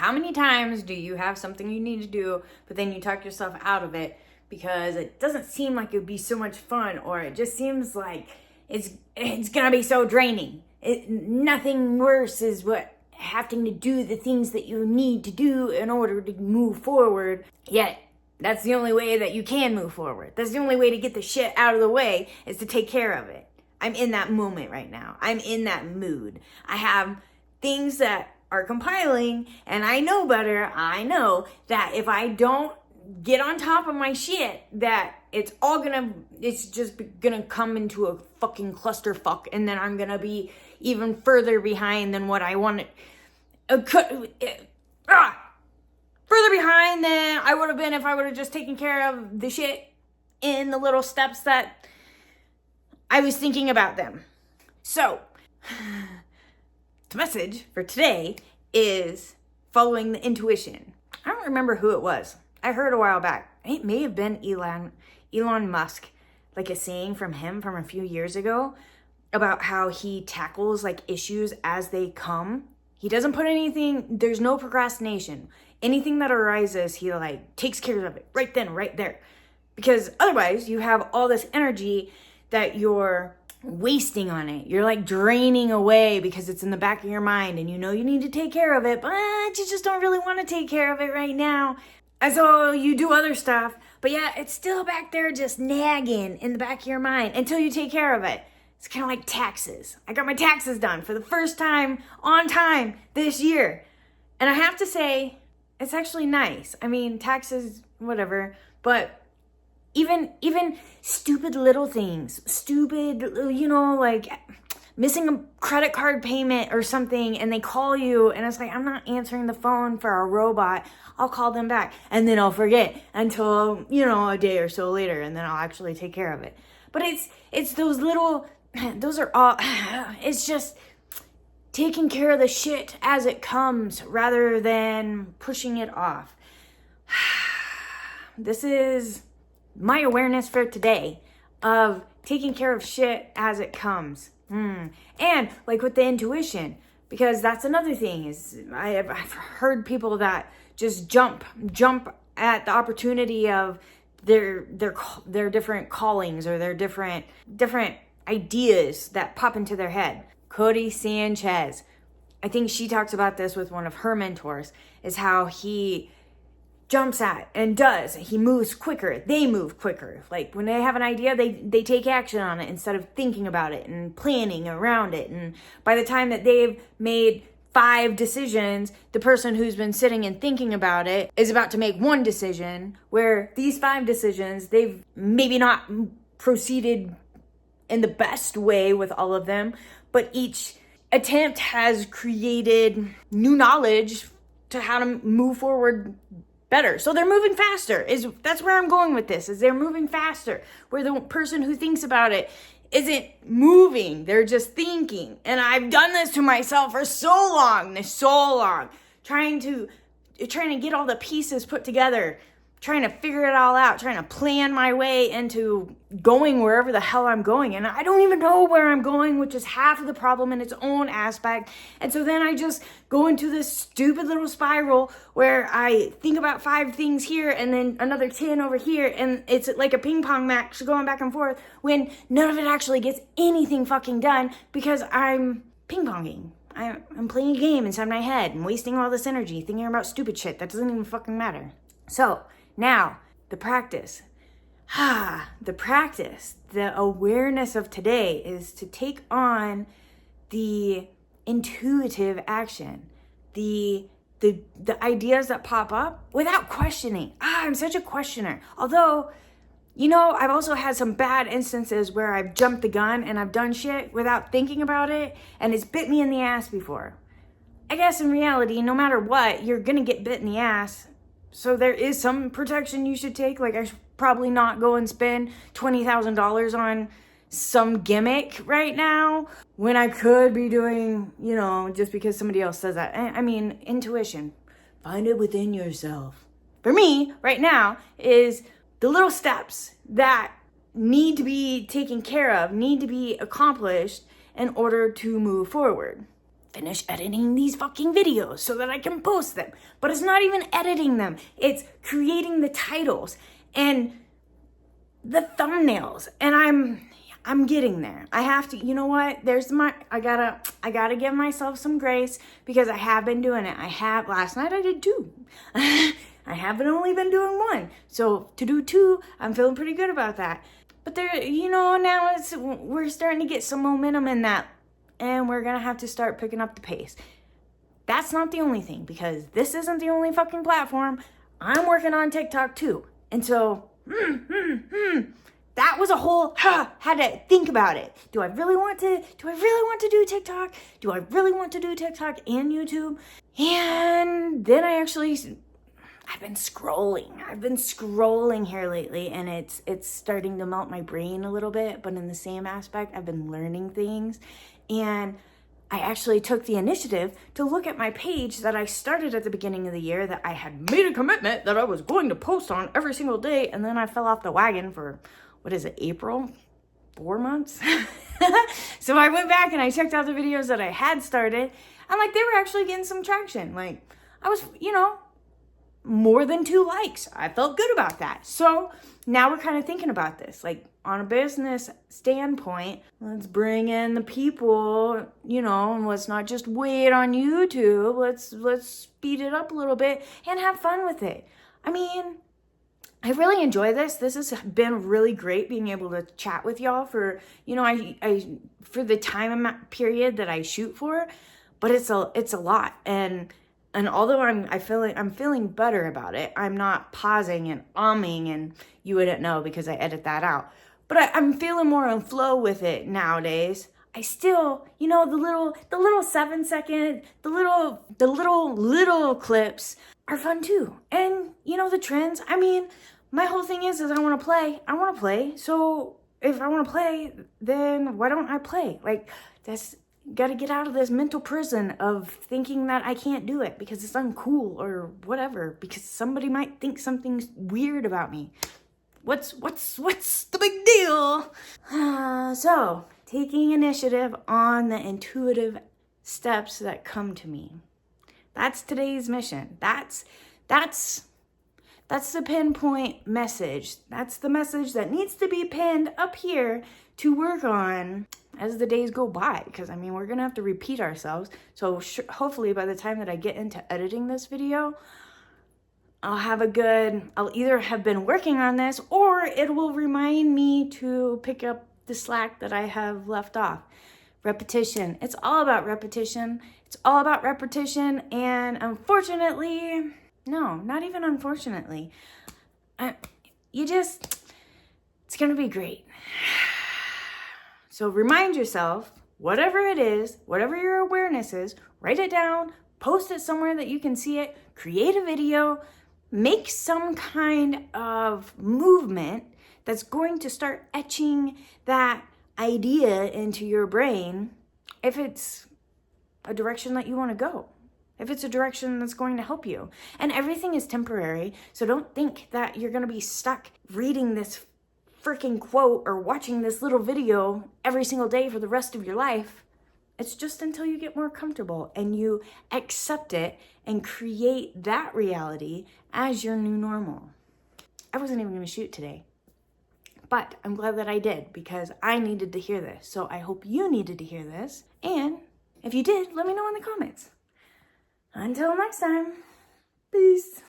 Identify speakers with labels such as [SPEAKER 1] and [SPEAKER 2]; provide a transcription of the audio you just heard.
[SPEAKER 1] How many times do you have something you need to do, but then you talk yourself out of it because it doesn't seem like it would be so much fun, or it just seems like it's gonna be so draining. Nothing worse is what having to do the things that you need to do in order to move forward. Yet that's the only way that you can move forward. That's the only way to get the shit out of the way, is to take care of it. I'm in that moment right now. I'm in that mood. I have things that are compiling, and I know better. I know that if I don't get on top of my shit, that it's just gonna come into a fucking clusterfuck, and then I'm gonna be even further behind than what I wanted. Further behind than I would have been if I would have just taken care of the shit in the little steps that I was thinking about them. So, the message for today is following the intuition. I don't remember who it was. I heard a while back. It may have been Elon Musk, like a saying from him from a few years ago about how he tackles like issues as they come. He doesn't put anything, there's no procrastination. Anything that arises, he like takes care of it right then, right there. Because otherwise you have all this energy that you're wasting on it. You're like draining away because it's in the back of your mind and you know you need to take care of it, but you just don't really want to take care of it right now. And so you do other stuff, but yeah, it's still back there just nagging in the back of your mind until you take care of it. It's kind of like taxes. I got my taxes done for the first time on time this year. And I have to say, it's actually nice. I mean, taxes, whatever, but even stupid little things, like missing a credit card payment or something, and they call you and it's like, I'm not answering the phone for a robot. I'll call them back, and then I'll forget until, a day or so later, and then I'll actually take care of it. But it's those little, those are all, it's just taking care of the shit as it comes rather than pushing it off. This is my awareness for today of taking care of shit as it comes. And like with the intuition, because that's another thing is I've heard people that just jump at the opportunity of their different callings or their different ideas that pop into their head. Cody Sanchez, I think she talks about this with one of her mentors, is how he jumps at and does. He moves quicker. They move quicker. Like when they have an idea, they take action on it instead of thinking about it and planning around it. And by the time that they've made 5 decisions, the person who's been sitting and thinking about it is about to make one decision, where these 5 decisions, they've maybe not proceeded in the best way with all of them, but each attempt has created new knowledge to how to move forward better. So they're moving faster. That's where I'm going with this, is they're moving faster, where the person who thinks about it isn't moving, they're just thinking. And I've done this to myself for so long, trying to get all the pieces put together, trying to figure it all out, trying to plan my way into going wherever the hell I'm going. And I don't even know where I'm going, which is half of the problem in its own aspect. And so then I just go into this stupid little spiral where I think about 5 things here and then another 10 over here. And it's like a ping pong match going back and forth when none of it actually gets anything fucking done because I'm ping ponging. I'm playing a game inside my head and wasting all this energy thinking about stupid shit that doesn't even fucking matter. So now, the practice. The awareness of today is to take on the intuitive action, the ideas that pop up without questioning. I'm such a questioner. Although, I've also had some bad instances where I've jumped the gun and I've done shit without thinking about it, and it's bit me in the ass before. I guess in reality, no matter what, you're gonna get bit in the ass. So there is some protection you should take. Like I should probably not go and spend $20,000 on some gimmick right now when I could be doing, just because somebody else says that. I mean, intuition. Find it within yourself. For me, right now, is the little steps that need to be taken care of, need to be accomplished in order to move forward. finish editing these fucking videos so that I can post them. But it's not even editing them. It's creating the titles and the thumbnails. And I'm getting there. I have to, you know what? I gotta give myself some grace because I have been doing it. Last night I did 2. I haven't only been doing 1. So to do 2, I'm feeling pretty good about that. But now we're starting to get some momentum in that, and we're gonna have to start picking up the pace. That's not the only thing, because this isn't the only fucking platform. I'm working on TikTok too. And so, that was a whole, had to think about it. Do I really want to do TikTok? Do I really want to do TikTok and YouTube? And then I've been scrolling here lately, and it's starting to melt my brain a little bit, but in the same aspect, I've been learning things. And I actually took the initiative to look at my page that I started at the beginning of the year that I had made a commitment that I was going to post on every single day, and then I fell off the wagon for, April? 4 months? So I went back and I checked out the videos that I had started, and they were actually getting some traction. I was, more than 2 likes. I felt good about that. So now we're kind of thinking about this, on a business standpoint, let's bring in the people, and let's not just wait on YouTube. Let's speed it up a little bit and have fun with it. I mean, I really enjoy this. This has been really great being able to chat with y'all for, I for the time period that I shoot for, but it's a lot. And although I'm feeling better about it, I'm not pausing and umming, and you wouldn't know because I edit that out. But I'm feeling more in flow with it nowadays. I still, the little 7-second, the little clips are fun too. And the trends. I mean, my whole thing is I want to play. I want to play. So if I want to play, then why don't I play? That's got to get out of this mental prison of thinking that I can't do it because it's uncool or whatever, because somebody might think something's weird about me. What's the big deal? So taking initiative on the intuitive steps that come to me. That's today's mission. That's the pinpoint message. That's the message that needs to be pinned up here to work on as the days go by, because we're gonna have to repeat ourselves. So hopefully by the time that I get into editing this video, I'll either have been working on this, or it will remind me to pick up the slack that I have left off. Repetition. It's all about repetition. And unfortunately, no, not even unfortunately, it's gonna be great. So remind yourself, whatever it is, whatever your awareness is, write it down, post it somewhere that you can see it, create a video, make some kind of movement that's going to start etching that idea into your brain if it's a direction that you want to go, if it's a direction that's going to help you. And everything is temporary, so don't think that you're going to be stuck reading this freaking quote or watching this little video every single day for the rest of your life. It's just until you get more comfortable and you accept it and create that reality as your new normal. I wasn't even going to shoot today, but I'm glad that I did because I needed to hear this. So I hope you needed to hear this. And if you did, let me know in the comments. Until next time.